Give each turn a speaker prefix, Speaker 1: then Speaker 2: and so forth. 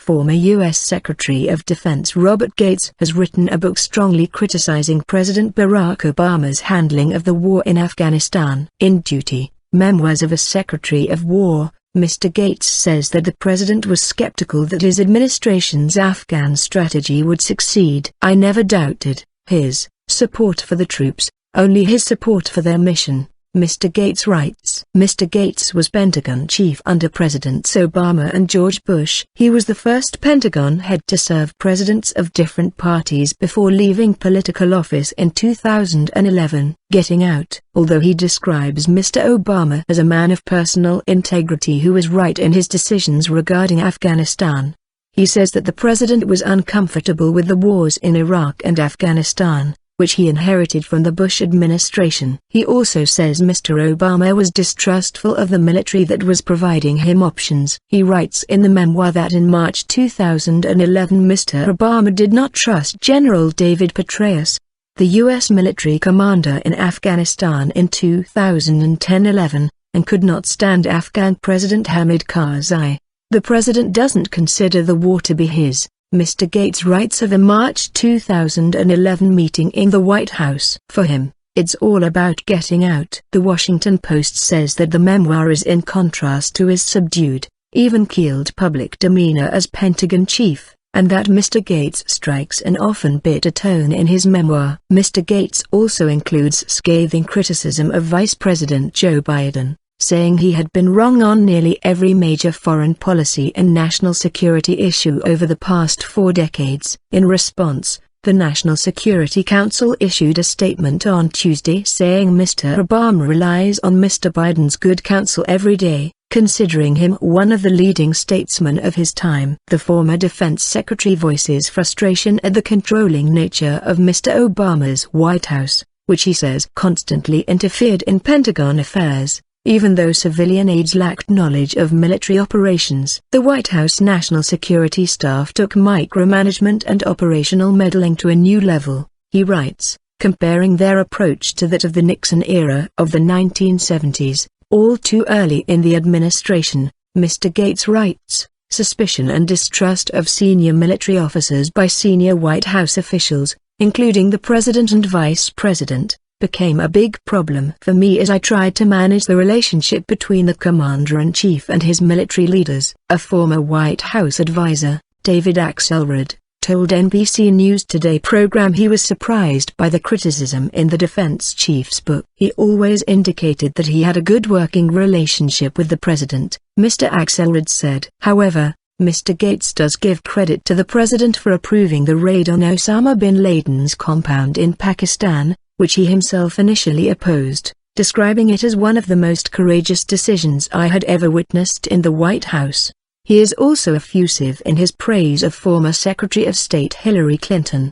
Speaker 1: Former U.S. Secretary of Defense Robert Gates has written a book strongly criticizing President Barack Obama's handling of the war in Afghanistan. In Duty, Memoirs of a Secretary of War, Mr. Gates says that the president was skeptical that his administration's Afghan strategy would succeed. "I never doubted his support for the troops, only his support for their mission," Mr. Gates writes. Mr. Gates was Pentagon chief under Presidents Obama and George Bush. He was the first Pentagon head to serve presidents of different parties before leaving political office in 2011. Getting out. Although he describes Mr. Obama as a man of personal integrity who was right in his decisions regarding Afghanistan, he says that the president was uncomfortable with the wars in Iraq and Afghanistan, which he inherited from the Bush administration. He also says Mr. Obama was distrustful of the military that was providing him options. He writes in the memoir that in March 2011 Mr. Obama did not trust General David Petraeus, the U.S. military commander in Afghanistan in 2010-11, and could not stand Afghan President Hamid Karzai. "The president doesn't consider the war to be his," Mr. Gates writes of a March 2011 meeting in the White House. "For him, it's all about getting out." The Washington Post says that the memoir is in contrast to his subdued, even-keeled public demeanor as Pentagon chief, and that Mr. Gates strikes an often bitter tone in his memoir. Mr. Gates also includes scathing criticism of Vice President Joe Biden, saying he had been wrong on nearly every major foreign policy and national security issue over the past 4 decades. In response, the National Security Council issued a statement on Tuesday saying Mr. Obama relies on Mr. Biden's good counsel every day, considering him one of the leading statesmen of his time. The former defense secretary voices frustration at the controlling nature of Mr. Obama's White House, which he says constantly interfered in Pentagon affairs, even though civilian aides lacked knowledge of military operations. The White House National Security Staff took micromanagement and operational meddling to a new level, he writes, comparing their approach to that of the Nixon era of the 1970s, all too early in the administration. Mr. Gates writes, suspicion and distrust of senior military officers by senior White House officials, including the president and vice president, became a big problem for me as I tried to manage the relationship between the commander-in-chief and his military leaders. A former White House advisor, David Axelrod, told NBC News Today program he was surprised by the criticism in the defense chief's book. "He always indicated that he had a good working relationship with the president," Mr. Axelrod said. However, Mr. Gates does give credit to the president for approving the raid on Osama bin Laden's compound in Pakistan, which he himself initially opposed, describing it as one of the most courageous decisions I had ever witnessed in the White House. He is also effusive in his praise of former Secretary of State Hillary Clinton.